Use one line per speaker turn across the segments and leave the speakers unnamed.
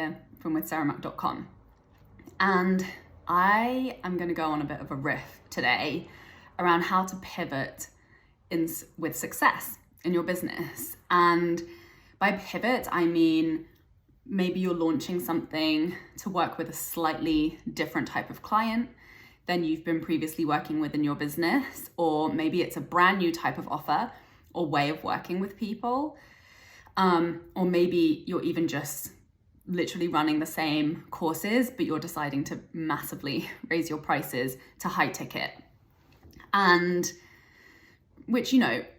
here from withsarahmac.com, and I am going to go on a bit of a riff today around how to pivot with success in your business. And by pivot, I mean maybe you're launching something to work with a slightly different type of client than you've been previously working with in your business, or maybe it's a brand new type of offer or way of working with people, or maybe you're even just literally running the same courses, but you're deciding to massively raise your prices to high ticket, and which,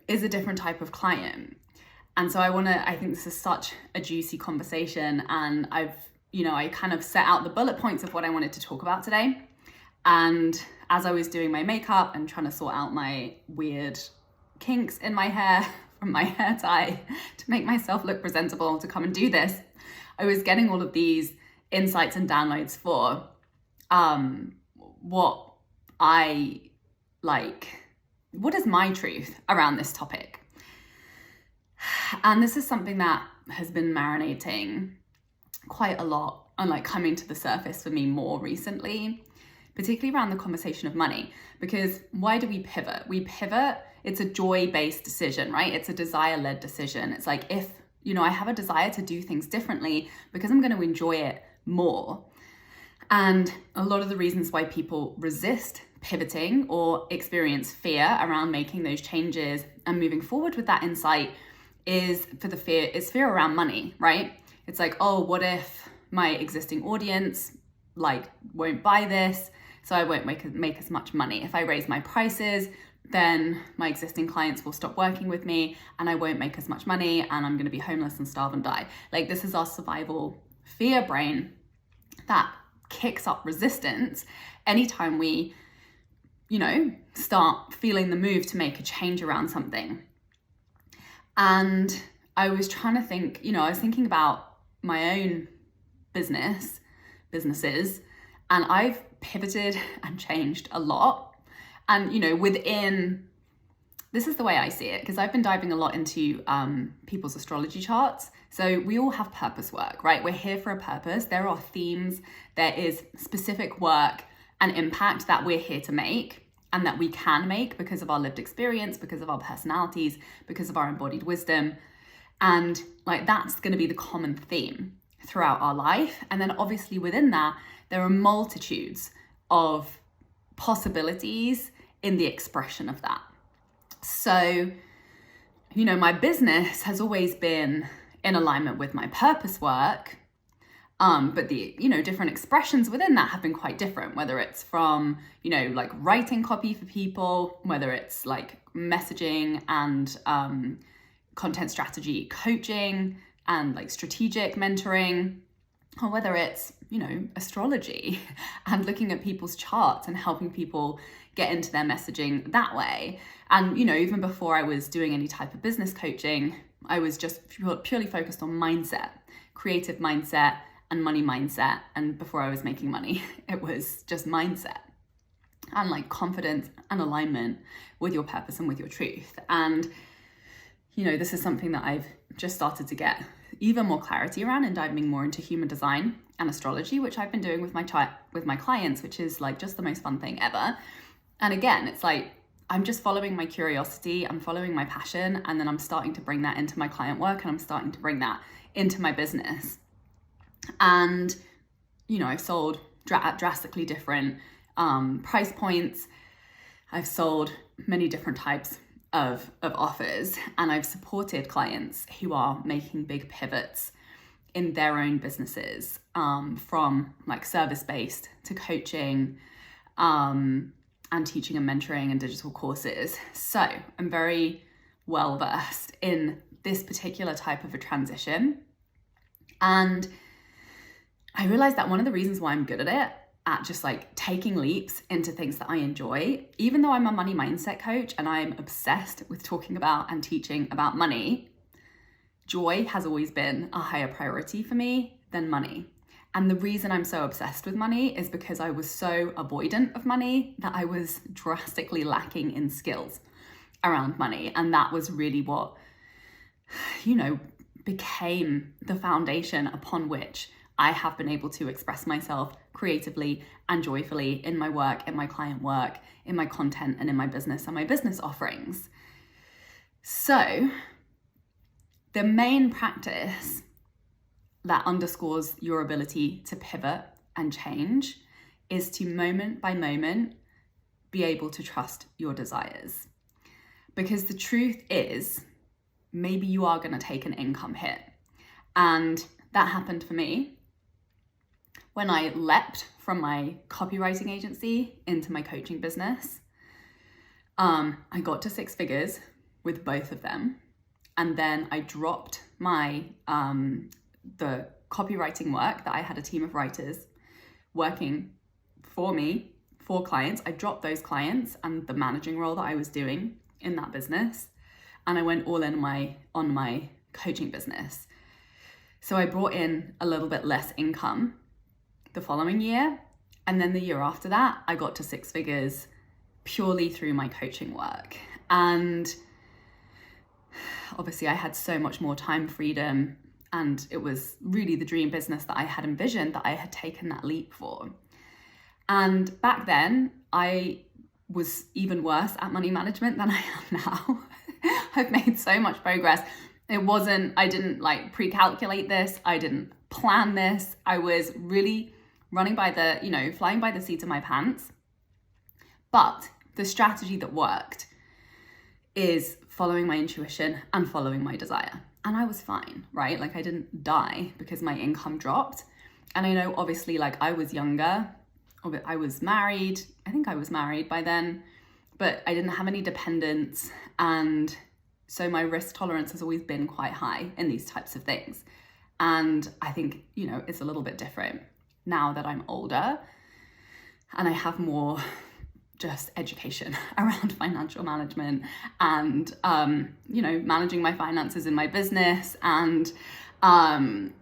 is a different type of client. And so I think this is such a juicy conversation, and I kind of set out the bullet points of what I wanted to talk about today. And as I was doing my makeup and trying to sort out my weird kinks in my hair from my hair tie to make myself look presentable to come and do this, I was getting all of these insights and downloads for what is my truth around this topic. And this is something that has been marinating quite a lot and coming to the surface for me more recently, particularly around the conversation of money. Because why do we pivot? We pivot, it's a joy-based decision, right? It's a desire-led decision. It's like, if, I have a desire to do things differently because I'm going to enjoy it more. And a lot of the reasons why people resist pivoting or experience fear around making those changes and moving forward with that insight is fear around money, right? It's like, oh, what if my existing audience won't buy this, so I won't make as much money. If I raise my prices, then my existing clients will stop working with me and I won't make as much money and I'm going to be homeless and starve and die. This is our survival fear brain that kicks up resistance anytime we, start feeling the move to make a change around something. And I was trying to think, I was thinking about my own businesses, and I've pivoted and changed a lot. And, this is the way I see it, because I've been diving a lot into people's astrology charts. So we all have purpose work, right? We're here for a purpose. There are themes, there is specific work and impact that we're here to make, and that we can make because of our lived experience, because of our personalities, because of our embodied wisdom. And that's going to be the common theme throughout our life. And then obviously within that, there are multitudes of possibilities in the expression of that. So, my business has always been in alignment with my purpose work. But the, different expressions within that have been quite different, whether it's from, writing copy for people, whether it's messaging and content strategy coaching and strategic mentoring, or whether it's, astrology and looking at people's charts and helping people get into their messaging that way. And, even before I was doing any type of business coaching, I was just purely focused on mindset, creative mindset, and money mindset. And before I was making money, it was just mindset and confidence and alignment with your purpose and with your truth. And, this is something that I've just started to get even more clarity around and diving more into human design and astrology, which I've been doing with my clients, which is just the most fun thing ever. And again, it's I'm just following my curiosity, I'm following my passion, and then I'm starting to bring that into my client work, and I'm starting to bring that into my business. And, I've sold at drastically different price points. I've sold many different types of offers, and I've supported clients who are making big pivots in their own businesses, from service-based to coaching, and teaching and mentoring and digital courses. So I'm very well versed in this particular type of a transition. And I realized that one of the reasons why I'm good at it, at just taking leaps into things that I enjoy, even though I'm a money mindset coach and I'm obsessed with talking about and teaching about money, joy has always been a higher priority for me than money. And the reason I'm so obsessed with money is because I was so avoidant of money that I was drastically lacking in skills around money. And that was really what, became the foundation upon which I have been able to express myself creatively and joyfully in my work, in my client work, in my content, and in my business and my business offerings. So the main practice that underscores your ability to pivot and change is to moment by moment be able to trust your desires. Because the truth is, maybe you are going to take an income hit. And that happened for me when I leapt from my copywriting agency into my coaching business. I got to 6 figures with both of them. And then I dropped my the copywriting work that I had a team of writers working for me, for clients. I dropped those clients and the managing role that I was doing in that business. And I went all in on my coaching business. So I brought in a little bit less income the following year. And then the year after that, I got to 6 figures purely through my coaching work. And obviously I had so much more time freedom, and it was really the dream business that I had envisioned, that I had taken that leap for. And back then I was even worse at money management than I am now. I've made so much progress. I didn't like pre-calculate this. I didn't plan this. I was really running by the, flying by the seat of my pants. But the strategy that worked is following my intuition and following my desire. And I was fine, right? Like I didn't die because my income dropped. And I know obviously like I was younger, I was married. I think I was married by then, but I didn't have any dependents. And so my risk tolerance has always been quite high in these types of things. And I think, it's a little bit different now that I'm older and I have more just education around financial management and, managing my finances in my business, and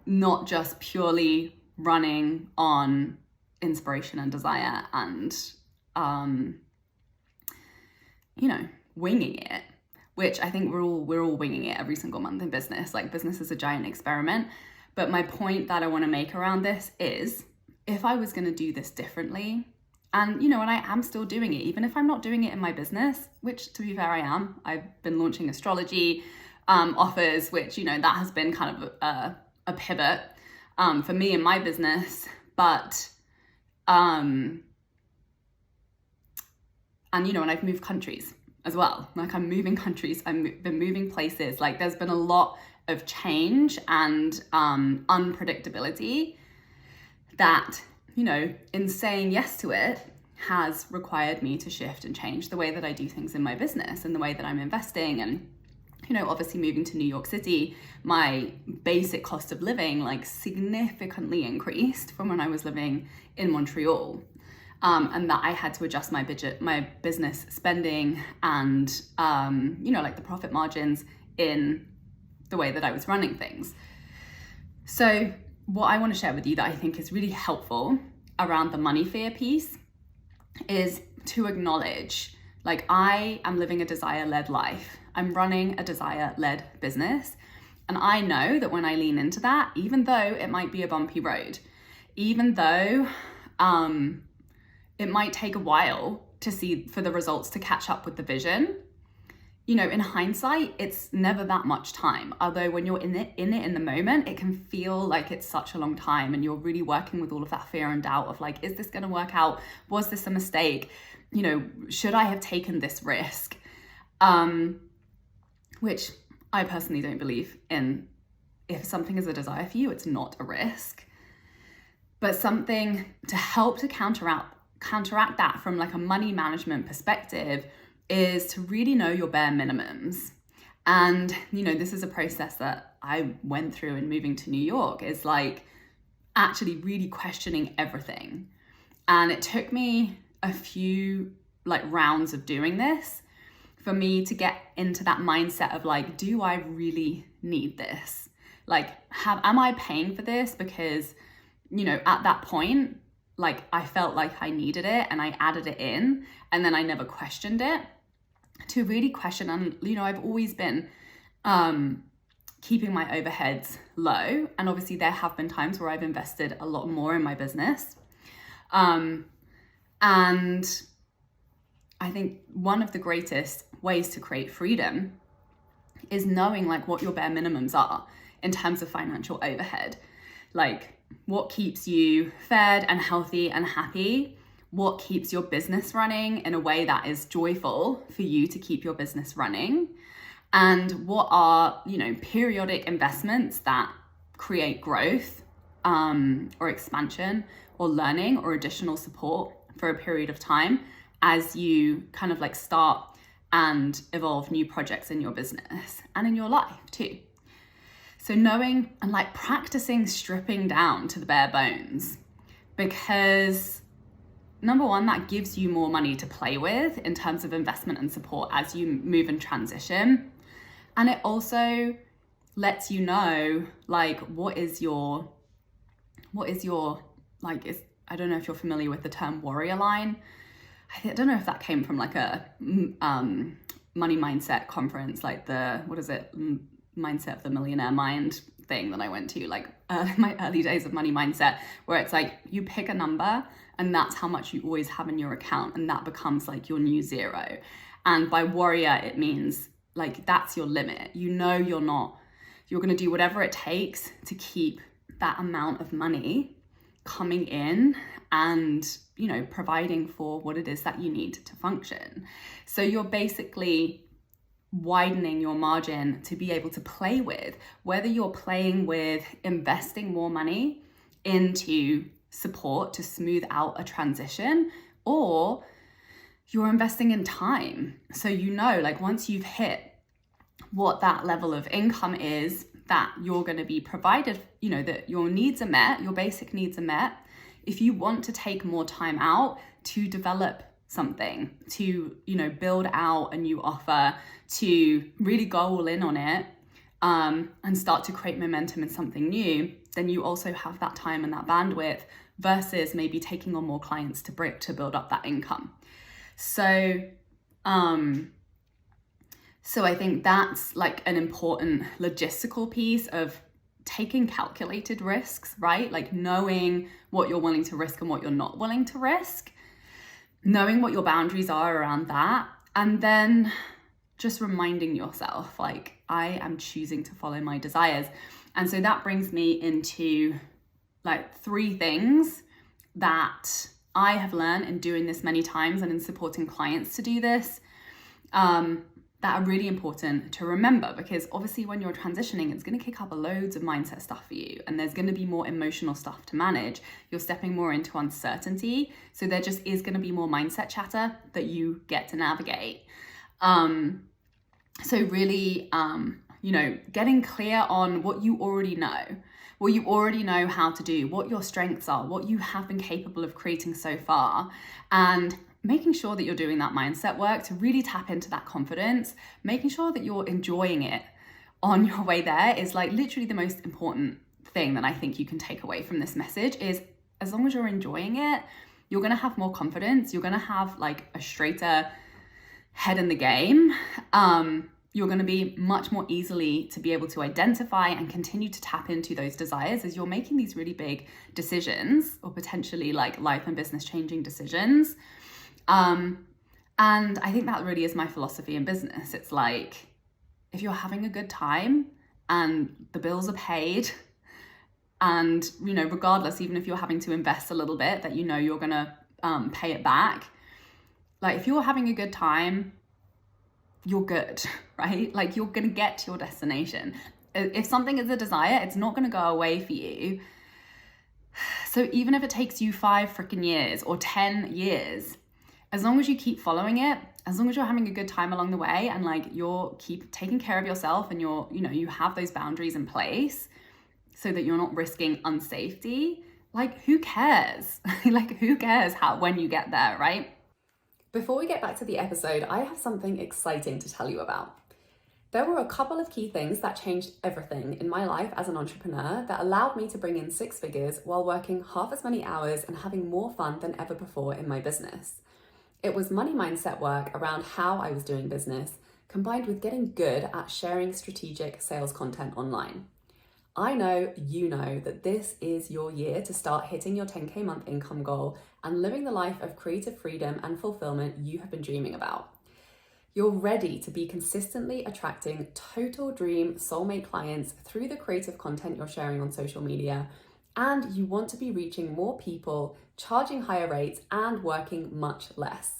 not just purely running on inspiration and desire and, winging it, which I think we're all winging it every single month in business. Like business is a giant experiment. But my point that I want to make around this is, if I was going to do this differently, and and I am still doing it, even if I'm not doing it in my business, which to be fair I am. I've been launching astrology offers, which that has been kind of a pivot for me in my business. But and I've moved countries as well. Like I'm moving countries, I've been moving places. Like there's been a lot of change and unpredictability that, in saying yes to it has required me to shift and change the way that I do things in my business and the way that I'm investing. And, obviously moving to New York City, my basic cost of living like significantly increased from when I was living in Montreal. And that I had to adjust my business spending and, like the profit margins in the way that I was running things. So what I want to share with you that I think is really helpful around the money fear piece is to acknowledge, like, I am living a desire-led life. I'm running a desire-led business. And I know that when I lean into that, even though it might be a bumpy road, even though it might take a while for the results to catch up with the vision, in hindsight, it's never that much time. Although when you're in it in the moment, it can feel like it's such a long time, and you're really working with all of that fear and doubt of like, is this going to work out? Was this a mistake? Should I have taken this risk? Which I personally don't believe in. If something is a desire for you, it's not a risk. But something to help to counteract that from like a money management perspective is to really know your bare minimums. And, this is a process that I went through in moving to New York, is like actually really questioning everything. And it took me a few like rounds of doing this for me to get into that mindset of like, do I really need this? Like, am I paying for this? Because, at that point, like I felt like I needed it and I added it in, and then I never questioned it. To really question, and I've always been keeping my overheads low. And obviously there have been times where I've invested a lot more in my business. And I think one of the greatest ways to create freedom is knowing like what your bare minimums are in terms of financial overhead. Like what keeps you fed and healthy and happy, what keeps your business running in a way that is joyful for you to keep your business running, and what are, periodic investments that create growth or expansion or learning or additional support for a period of time as you kind of like start and evolve new projects in your business and in your life too. So knowing and like practicing stripping down to the bare bones, because number one, that gives you more money to play with in terms of investment and support as you move and transition. And it also lets you know like what is your like, I don't know if you're familiar with the term warrior line. I don't know if that came from like a money mindset conference, like Mindset of the Millionaire Mind thing that I went to, like my early days of money mindset, where it's like you pick a number and that's how much you always have in your account, and that becomes like your new zero. And by warrior, it means like that's your limit. You're going to do whatever it takes to keep that amount of money coming in and providing for what it is that you need to function. So you're basically widening your margin to be able to play with, whether you're playing with investing more money into support to smooth out a transition, or you're investing in time. So like once you've hit what that level of income is that you're going to be provided, that your needs are met, your basic needs are met. If you want to take more time out to develop something, to, build out a new offer, to really go all in on it, and start to create momentum in something new, then you also have that time and that bandwidth versus maybe taking on more clients to build up that income. So I think that's like an important logistical piece of taking calculated risks, right? Like knowing what you're willing to risk and what you're not willing to risk, knowing what your boundaries are around that, and then just reminding yourself, like, I am choosing to follow my desires. And so that brings me into like 3 things that I have learned in doing this many times and in supporting clients to do this, that are really important to remember, because obviously when you're transitioning, it's going to kick up loads of mindset stuff for you, and there's going to be more emotional stuff to manage. You're stepping more into uncertainty, so there just is going to be more mindset chatter that you get to navigate. So really, getting clear on what you already know how to do, what your strengths are, what you have been capable of creating so far, and making sure that you're doing that mindset work to really tap into that confidence, making sure that you're enjoying it on your way there is like literally the most important thing that I think you can take away from this message. Is as long as you're enjoying it, you're going to have more confidence. You're going to have like a straighter head in the game. You're going to be much more easily to be able to identify and continue to tap into those desires as you're making these really big decisions, or potentially like life and business changing decisions. And I think that really is my philosophy in business. It's like, if you're having a good time and the bills are paid, and, regardless, even if you're having to invest a little bit that, you're going to pay it back, like if you're having a good time, you're good, right? Like you're going to get to your destination. If something is a desire, it's not going to go away for you. So even if it takes you 5 freaking years or 10 years, as long as you keep following it, as long as you're having a good time along the way, and like you're keep taking care of yourself, and you have those boundaries in place so that you're not risking unsafety, like who cares? Like who cares when you get there, right? Before we get back to the episode, I have something exciting to tell you about. There were a couple of key things that changed everything in my life as an entrepreneur that allowed me to bring in 6 figures while working half as many hours and having more fun than ever before in my business. It was money mindset work around how I was doing business, combined with getting good at sharing strategic sales content online. I know you know that this is your year to start hitting your 10K month income goal and living the life of creative freedom and fulfillment you have been dreaming about. You're ready to be consistently attracting total dream soulmate clients through the creative content you're sharing on social media, and you want to be reaching more people, charging higher rates, and working much less.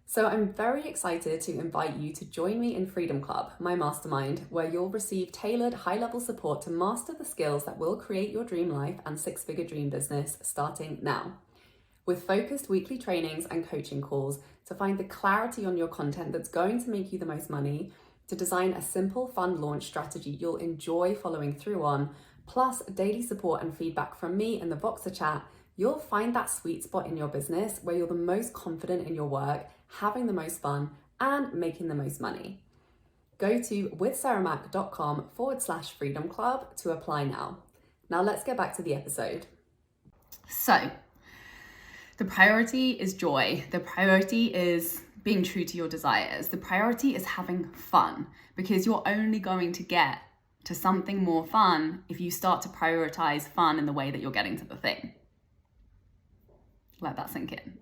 So I'm very excited to invite you to join me in Freedom Club, my mastermind, where you'll receive tailored high-level support to master the skills that will create your dream life and six-figure dream business starting now. With focused weekly trainings and coaching calls to find the clarity on your content that's going to make you the most money, to design a simple, fun launch strategy you'll enjoy following through on, plus daily support and feedback from me in the Voxer chat, you'll find that sweet spot in your business where you're the most confident in your work, having the most fun, and making the most money. Go to withsarahmac.com/freedom club to apply now. Now let's get back to the episode. So, the priority is joy. The priority is being true to your desires. The priority is having fun, because you're only going to get to something more fun if you start to prioritize fun in the way that you're getting to the thing. Let that sink in.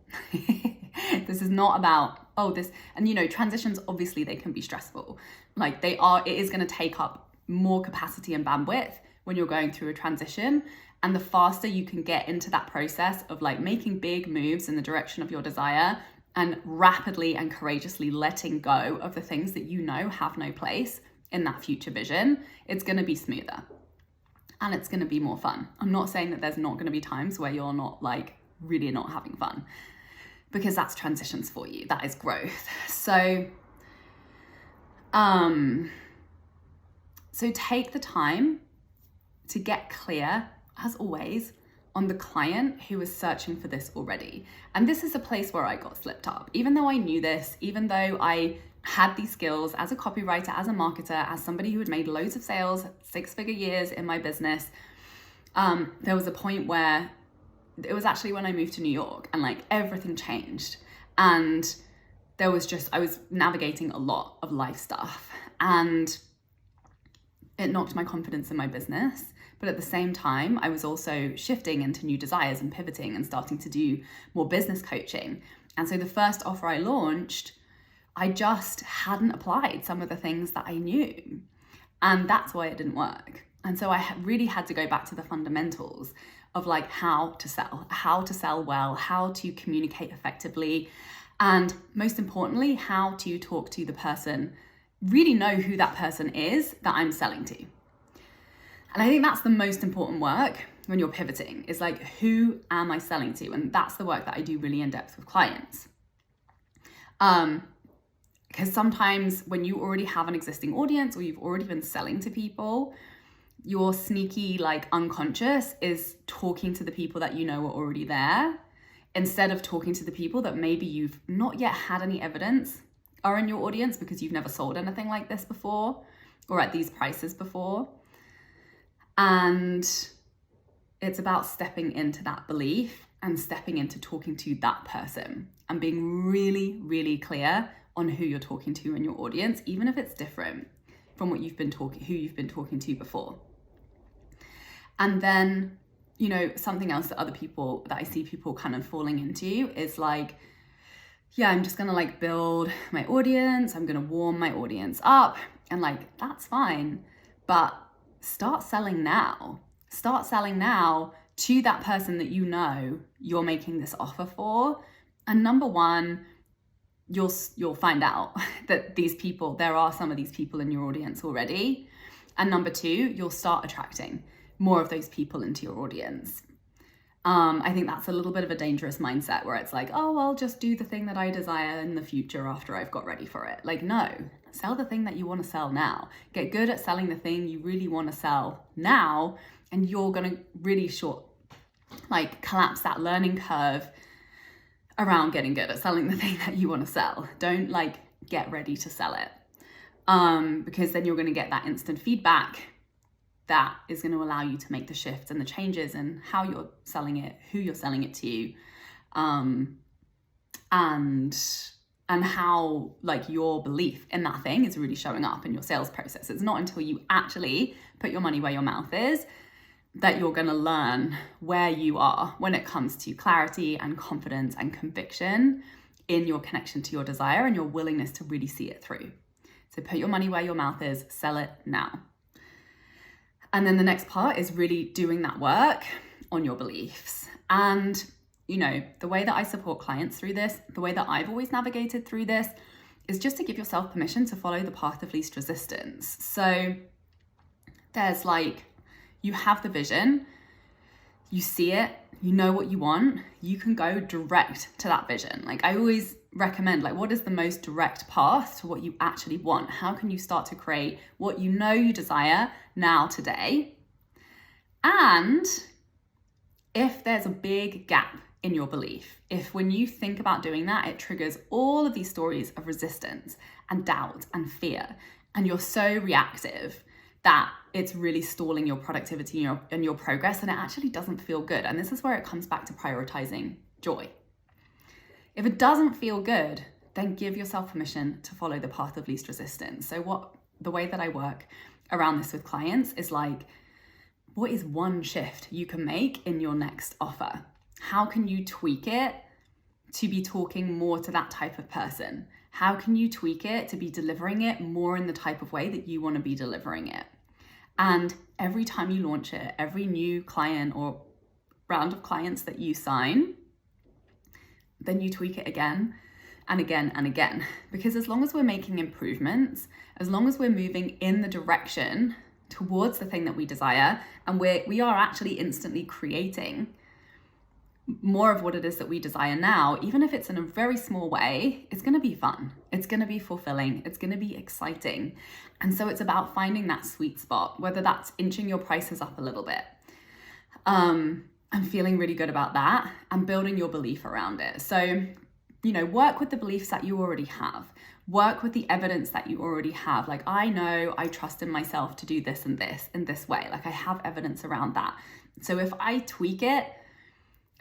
This is not about, and transitions, obviously they can be stressful. It is going to take up more capacity and bandwidth when you're going through a transition. And the faster you can get into that process of making big moves in the direction of your desire and rapidly and courageously letting go of the things that you know have no place in that future vision, it's going to be smoother and it's going to be more fun. I'm not saying that there's not going to be times where you're not really not having fun, because that's transitions for you. That is growth. So take the time to get clear, as always, on the client who is searching for this already. And this is a place where I got slipped up. Even though I knew this, even though I had these skills as a copywriter, as a marketer, as somebody who had made loads of sales, six-figure years in my business, there was a point where it was actually when I moved to New York and everything changed. And I was navigating a lot of life stuff, and it knocked my confidence in my business. But at the same time, I was also shifting into new desires and pivoting and starting to do more business coaching. And so the first offer I launched, I just hadn't applied some of the things that I knew. And that's why it didn't work. And so I really had to go back to the fundamentals of how to sell well, how to communicate effectively, and most importantly, how to talk to the person, really know who that person is that I'm selling to. And I think that's the most important work when you're pivoting, is who am I selling to? And that's the work that I do really in depth with clients. Because sometimes when you already have an existing audience or you've already been selling to people, your sneaky unconscious is talking to the people that you know are already there, instead of talking to the people that maybe you've not yet had any evidence are in your audience because you've never sold anything like this before or at these prices before. And it's about stepping into that belief and stepping into talking to that person and being really, really clear on who you're talking to in your audience, even if it's different from who you've been talking to before. And then, something else that I see people kind of falling into is I'm just gonna build my audience, I'm gonna warm my audience up, and that's fine, but start selling now. Start selling now to that person that you know you're making this offer for. And number one, you'll find out that there are some of these people in your audience already. And number two, you'll start attracting more of those people into your audience. I think that's a little bit of a dangerous mindset where it's I'll just do the thing that I desire in the future after I've got ready for it. No, sell the thing that you want to sell now. Get good at selling the thing you really want to sell now, and you're going to really collapse that learning curve around getting good at selling the thing that you want to sell. Don't get ready to sell it, because then you're going to get that instant feedback that is going to allow you to make the shifts and the changes in how you're selling it, who you're selling it to, and and how like your belief in that thing is really showing up in your sales process. It's not until you actually put your money where your mouth is that you're going to learn where you are when it comes to clarity and confidence and conviction in your connection to your desire and your willingness to really see it through. So put your money where your mouth is, sell it now. And then the next part is really doing that work on your beliefs. And you know, the way that I support clients through this, the way that I've always navigated through this, is just to give yourself permission to follow the path of least resistance. So there's like, you have the vision, you see it, you know what you want, you can go direct to that vision. Like I always recommend, like, what is the most direct path to what you actually want? How can you start to create what you know you desire now, today? And if there's a big gap in your belief, if when you think about doing that, it triggers all of these stories of resistance and doubt and fear, and you're so reactive that it's really stalling your productivity and your progress, and it actually doesn't feel good. And this is where it comes back to prioritizing joy. If it doesn't feel good, then give yourself permission to follow the path of least resistance. So the way that I work around this with clients is like, what is one shift you can make in your next offer? How can you tweak it to be talking more to that type of person? How can you tweak it to be delivering it more in the type of way that you want to be delivering it? And every time you launch it, every new client or round of clients that you sign, then you tweak it again and again and again. Because as long as we're making improvements, as long as we're moving in the direction towards the thing that we desire, and we are actually instantly creating more of what it is that we desire now, even if it's in a very small way, it's going to be fun. It's going to be fulfilling. It's going to be exciting. And so it's about finding that sweet spot, whether that's inching your prices up a little bit, and feeling really good about that and building your belief around it. So, you know, work with the beliefs that you already have. Work with the evidence that you already have. Like, I know I trust in myself to do this and this in this way. Like, I have evidence around that. So if I tweak it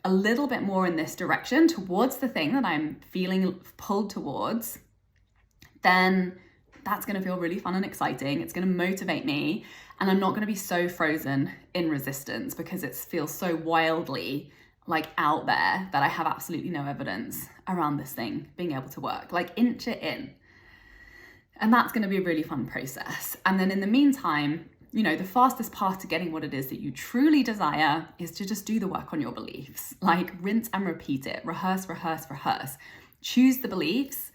a little bit more in this direction towards the thing that I'm feeling pulled towards, then that's going to feel really fun and exciting. It's going to motivate me, and I'm not going to be so frozen in resistance because it feels so wildly like out there that I have absolutely no evidence around this thing being able to work. Like, inch it in. And that's going to be a really fun process. And then in the meantime, you know, the fastest path to getting what it is that you truly desire is to just do the work on your beliefs. Like, rinse and repeat it. Rehearse, rehearse, rehearse. Choose the beliefs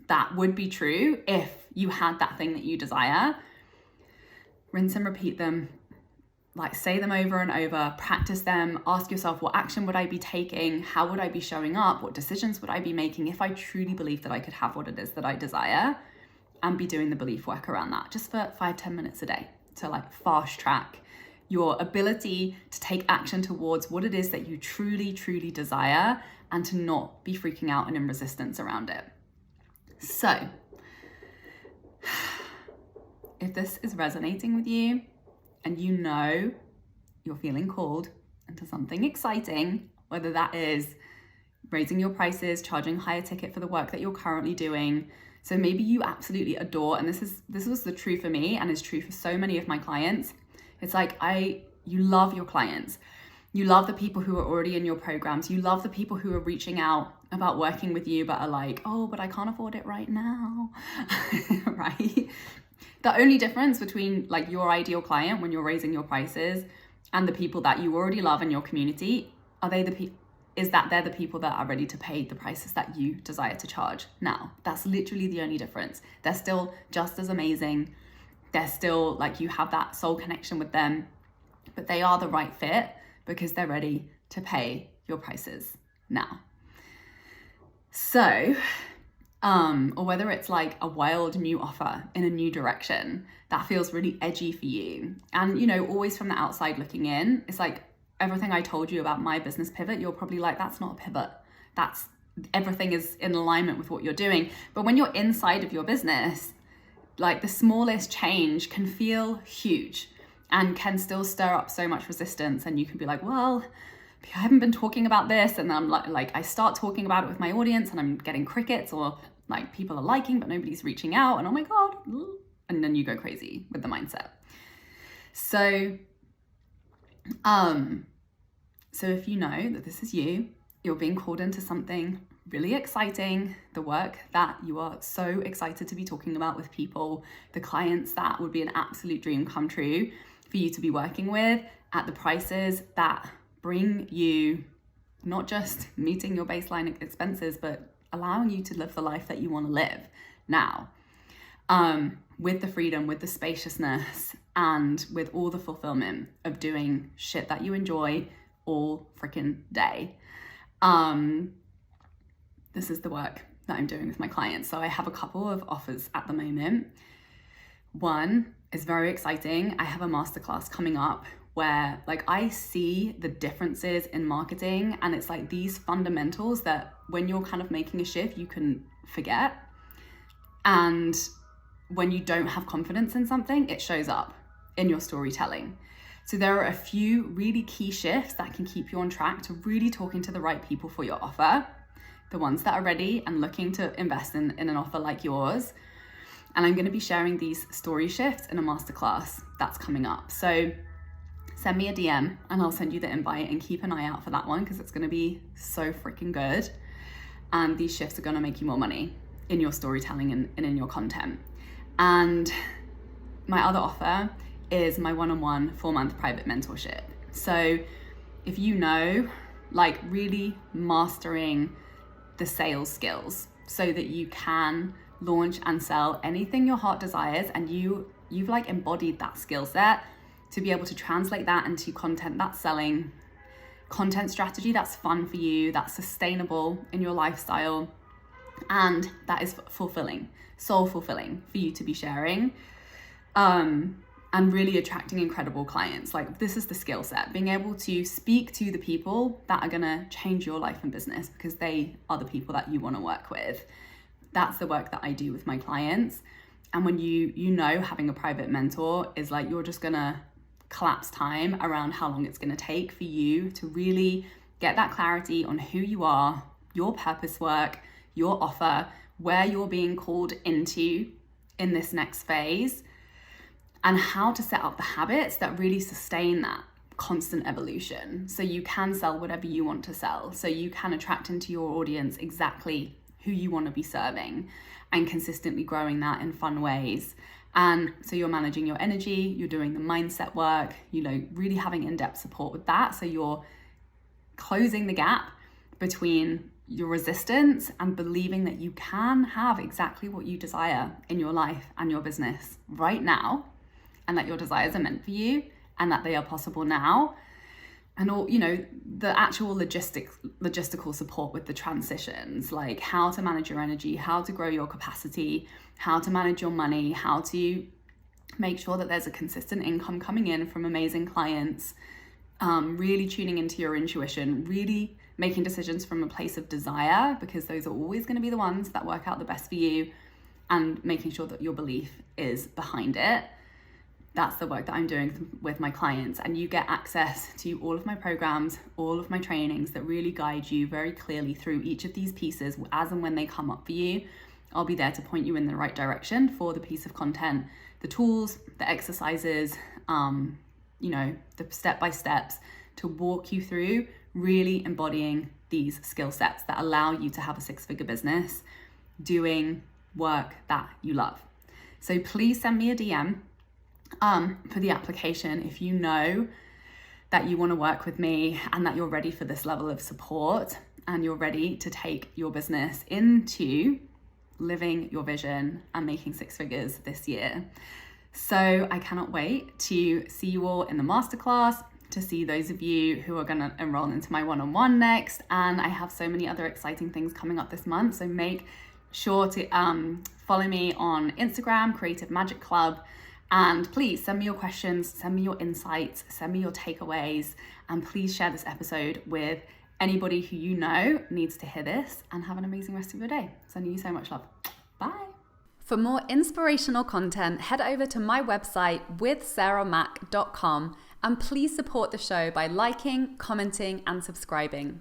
that would be true if you had that thing that you desire. Rinse and repeat them. Like, say them over and over, practice them, ask yourself, what action would I be taking? How would I be showing up? What decisions would I be making if I truly believed that I could have what it is that I desire? And be doing the belief work around that just for 5-10 minutes a day to like fast track your ability to take action towards what it is that you truly, truly desire, and to not be freaking out and in resistance around it. So if this is resonating with you, and you know you're feeling called into something exciting, whether that is raising your prices, charging higher ticket for the work that you're currently doing. So maybe you absolutely adore, and this was the true for me and is true for so many of my clients. It's like you love your clients. You love the people who are already in your programs. You love the people who are reaching out about working with you but are like, oh, but I can't afford it right now, right? The only difference between like your ideal client when you're raising your prices and the people that you already love in your community is that they're the people that are ready to pay the prices that you desire to charge now. That's literally the only difference. They're still just as amazing. They're still like, you have that soul connection with them, but they are the right fit because they're ready to pay your prices now. So, or whether it's like a wild new offer in a new direction that feels really edgy for you. And, you know, always from the outside looking in, it's like everything I told you about my business pivot, you're probably like, that's not a pivot. That's everything is in alignment with what you're doing. But when you're inside of your business, like the smallest change can feel huge and can still stir up so much resistance. And you can be like, well, I haven't been talking about this. And then I'm like I start talking about it with my audience and I'm getting crickets, or Like people are liking, but nobody's reaching out, and oh my God, and then you go crazy with the mindset. So if you know that this is you're being called into something really exciting, the work that you are so excited to be talking about with people, the clients that would be an absolute dream come true for you to be working with at the prices that bring you not just meeting your baseline expenses, but allowing you to live the life that you want to live now, with the freedom, with the spaciousness, and with all the fulfillment of doing shit that you enjoy all freaking day. This is the work that I'm doing with my clients. So I have a couple of offers at the moment. One is very exciting. I have a masterclass coming up where like I see the differences in marketing, and it's like these fundamentals that when you're kind of making a shift, you can forget. And when you don't have confidence in something, it shows up in your storytelling. So there are a few really key shifts that can keep you on track to really talking to the right people for your offer, the ones that are ready and looking to invest in an offer like yours. And I'm going to be sharing these story shifts in a masterclass that's coming up. So send me a DM and I'll send you the invite, and keep an eye out for that one because it's going to be so freaking good. And these shifts are going to make you more money in your storytelling and in your content. And my other offer is my one-on-one 4-month private mentorship. So if you know, like really mastering the sales skills so that you can launch and sell anything your heart desires, and you've like embodied that skill set to be able to translate that into content that's selling, content strategy that's fun for you, that's sustainable in your lifestyle, and that is fulfilling, soul fulfilling for you to be sharing, and really attracting incredible clients. Like this is the skill set, being able to speak to the people that are gonna change your life and business because they are the people that you wanna work with. That's the work that I do with my clients. And when you know having a private mentor is like you're just gonna collapse time around how long it's gonna take for you to really get that clarity on who you are, your purpose work, your offer, where you're being called into in this next phase, and how to set up the habits that really sustain that constant evolution so you can sell whatever you want to sell, so you can attract into your audience exactly who you want to be serving and consistently growing that in fun ways. And so you're managing your energy, you're doing the mindset work, really having in-depth support with that. So you're closing the gap between your resistance and believing that you can have exactly what you desire in your life and your business right now, and that your desires are meant for you and that they are possible now. And all, the actual logistical support with the transitions, like how to manage your energy, how to grow your capacity, how to manage your money, how to make sure that there's a consistent income coming in from amazing clients, really tuning into your intuition, really making decisions from a place of desire, because those are always going to be the ones that work out the best for you, and making sure that your belief is behind it. That's the work that I'm doing with my clients. And you get access to all of my programs, all of my trainings that really guide you very clearly through each of these pieces as and when they come up for you. I'll be there to point you in the right direction for the piece of content, the tools, the exercises, the step-by-steps to walk you through really embodying these skill sets that allow you to have a 6-figure business doing work that you love. So please send me a DM for the application if you know that you want to work with me and that you're ready for this level of support and you're ready to take your business into living your vision and making 6 figures this year. So I cannot wait to see you all in the masterclass, to see those of you who are going to enroll into my one-on-one next. And I have so many other exciting things coming up this month. So make sure to follow me on Instagram, Creative Magic Club. And please send me your questions, send me your insights, send me your takeaways, and please share this episode with anybody who you know needs to hear this, and have an amazing rest of your day. Sending you so much love. Bye. For more inspirational content, head over to my website withsarahmac.com, and please support the show by liking, commenting, and subscribing.